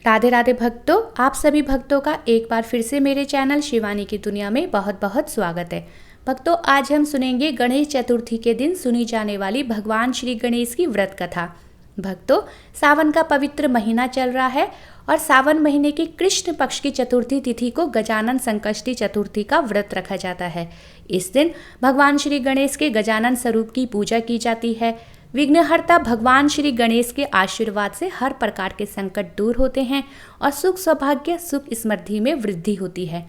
राधे राधे भक्तों, आप सभी भक्तों का एक बार फिर से मेरे चैनल शिवानी की दुनिया में बहुत बहुत स्वागत है। भक्तों, आज हम सुनेंगे गणेश चतुर्थी के दिन सुनी जाने वाली भगवान श्री गणेश की व्रत कथा। भक्तों, सावन का पवित्र महीना चल रहा है और सावन महीने की कृष्ण पक्ष की चतुर्थी तिथि को गजानन संकष्टी चतुर्थी का व्रत रखा जाता है। इस दिन भगवान श्री गणेश के गजानन स्वरूप की पूजा की जाती है। विघ्नहर्ता भगवान श्री गणेश के आशीर्वाद से हर प्रकार के संकट दूर होते हैं और सुख सौभाग्य सुख समृद्धि में वृद्धि होती है।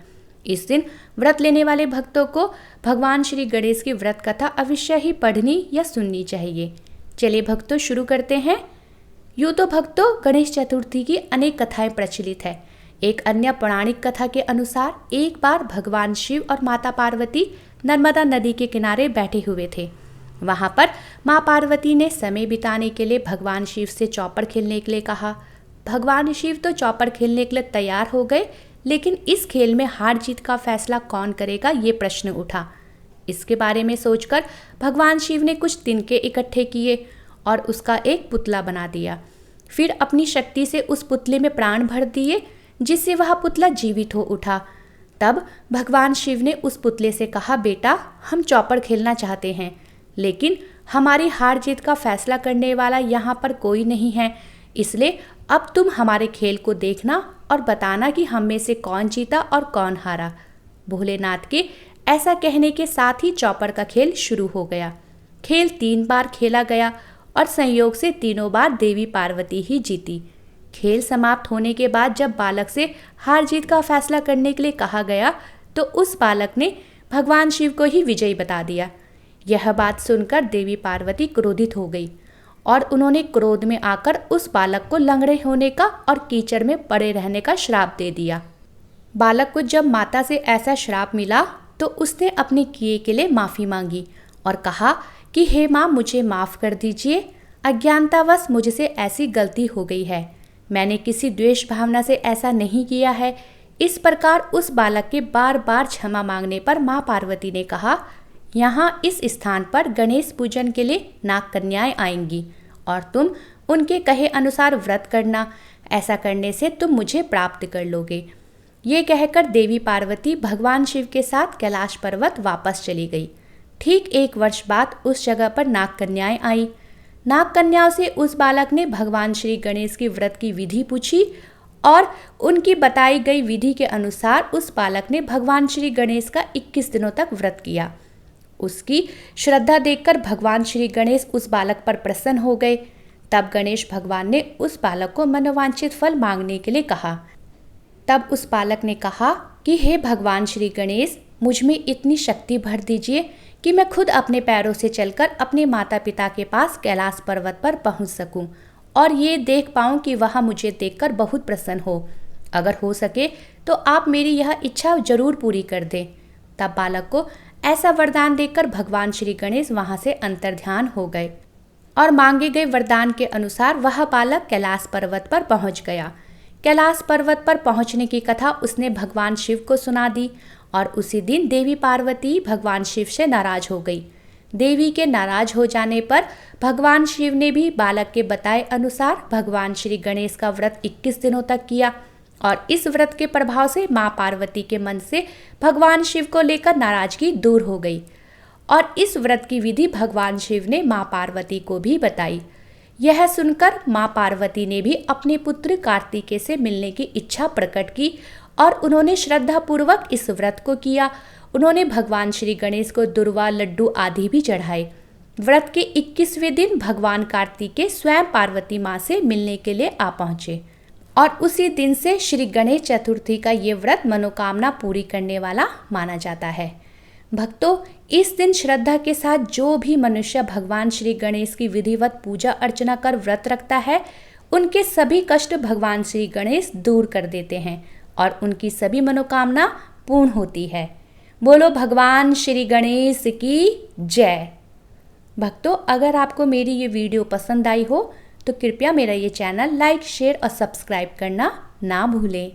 इस दिन व्रत लेने वाले भक्तों को भगवान श्री गणेश की व्रत कथा अवश्य ही पढ़नी या सुननी चाहिए। चलिए भक्तों, शुरू करते हैं। यूँ तो भक्तों, गणेश चतुर्थी की अनेक कथाएं प्रचलित है। एक अन्य पौराणिक कथा के अनुसार एक बार भगवान शिव और माता पार्वती नर्मदा नदी के किनारे बैठे हुए थे। वहां पर माँ पार्वती ने समय बिताने के लिए भगवान शिव से चौपड़ खेलने के लिए कहा। भगवान शिव तो चौपड़ खेलने के लिए तैयार हो गए, लेकिन इस खेल में हार जीत का फैसला कौन करेगा, ये प्रश्न उठा। इसके बारे में सोचकर भगवान शिव ने कुछ तिनके इकट्ठे किए और उसका एक पुतला बना दिया। फिर अपनी शक्ति से उस पुतले में प्राण भर दिए, जिससे वह पुतला जीवित हो उठा। तब भगवान शिव ने उस पुतले से कहा, बेटा, हम चौपड़ खेलना चाहते हैं, लेकिन हमारी हार जीत का फैसला करने वाला यहाँ पर कोई नहीं है, इसलिए अब तुम हमारे खेल को देखना और बताना कि हम में से कौन जीता और कौन हारा। भोलेनाथ के ऐसा कहने के साथ ही चौपड़ का खेल शुरू हो गया। खेल 3 बार खेला गया और संयोग से तीनों बार देवी पार्वती ही जीती। खेल समाप्त होने के बाद जब बालक से हार जीत का फैसला करने के लिए कहा गया, तो उस बालक ने भगवान शिव को ही विजयी बता दिया। यह बात सुनकर देवी पार्वती क्रोधित हो गई और उन्होंने क्रोध में आकर उस बालक को लंगड़े होने का और कीचड़ में पड़े रहने का श्राप दे दिया। बालक को जब माता से ऐसा श्राप मिला तो उसने अपने किए के लिए माफ़ी मांगी और कहा कि हे माँ, मुझे माफ़ कर दीजिए, अज्ञानतावश मुझसे ऐसी गलती हो गई है, मैंने किसी द्वेष भावना से ऐसा नहीं किया है। इस प्रकार उस बालक के बार बार क्षमा मांगने पर माँ पार्वती ने कहा, यहाँ इस स्थान पर गणेश पूजन के लिए नाग कन्याएं आएंगी और तुम उनके कहे अनुसार व्रत करना। ऐसा करने से तुम मुझे प्राप्त कर लोगे। ये कहकर देवी पार्वती भगवान शिव के साथ कैलाश पर्वत वापस चली गई। ठीक 1 वर्ष बाद उस जगह पर नाग कन्याएं आई। नाग कन्याओं से उस बालक ने भगवान श्री गणेश की व्रत की विधि पूछी और उनकी बताई गई विधि के अनुसार उस बालक ने भगवान श्री गणेश का 21 दिनों तक व्रत किया। उसकी श्रद्धा देखकर भगवान श्री गणेश उस बालक पर प्रसन्न हो गए। तब गणेश भगवान ने उस बालक को मनोवांछित फल मांगने के लिए कहा। तब उस बालक ने कहा कि हे भगवान श्री गणेश, मुझ में इतनी शक्ति भर दीजिए कि मैं खुद अपने पैरों से चलकर अपने माता पिता के पास कैलाश पर्वत पर पहुंच सकूं और ये देख पाऊं कि वह मुझे देखकर बहुत प्रसन्न हो। अगर हो सके तो आप मेरी यह इच्छा जरूर पूरी कर दें। तब बालक को ऐसा वरदान देकर भगवान श्री गणेश वहां से अंतर्ध्यान हो गए और मांगे गए वरदान के अनुसार वह बालक कैलाश पर्वत पर पहुंच गया। कैलाश पर्वत पर पहुंचने की कथा उसने भगवान शिव को सुना दी और उसी दिन देवी पार्वती भगवान शिव से नाराज हो गई। देवी के नाराज हो जाने पर भगवान शिव ने भी बालक के बताए अनुसार भगवान श्री गणेश का व्रत 21 दिनों तक किया और इस व्रत के प्रभाव से माँ पार्वती के मन से भगवान शिव को लेकर नाराजगी दूर हो गई और इस व्रत की विधि भगवान शिव ने माँ पार्वती को भी बताई। यह सुनकर माँ पार्वती ने भी अपने पुत्र कार्तिकेय से मिलने की इच्छा प्रकट की और उन्होंने श्रद्धापूर्वक इस व्रत को किया। उन्होंने भगवान श्री गणेश को दुर्वा, लड्डू आदि भी चढ़ाए। व्रत के 21वें दिन भगवान कार्तिकेय स्वयं पार्वती माँ से मिलने के लिए आ पहुँचे और उसी दिन से श्री गणेश चतुर्थी का ये व्रत मनोकामना पूरी करने वाला माना जाता है। भक्तों, इस दिन श्रद्धा के साथ जो भी मनुष्य भगवान श्री गणेश की विधिवत पूजा अर्चना कर व्रत रखता है, उनके सभी कष्ट भगवान श्री गणेश दूर कर देते हैं और उनकी सभी मनोकामना पूर्ण होती है। बोलो भगवान श्री गणेश की जय। भक्तों, अगर आपको मेरी ये वीडियो पसंद आई हो तो कृपया मेरा ये चैनल लाइक, शेयर और सब्सक्राइब करना ना भूलें।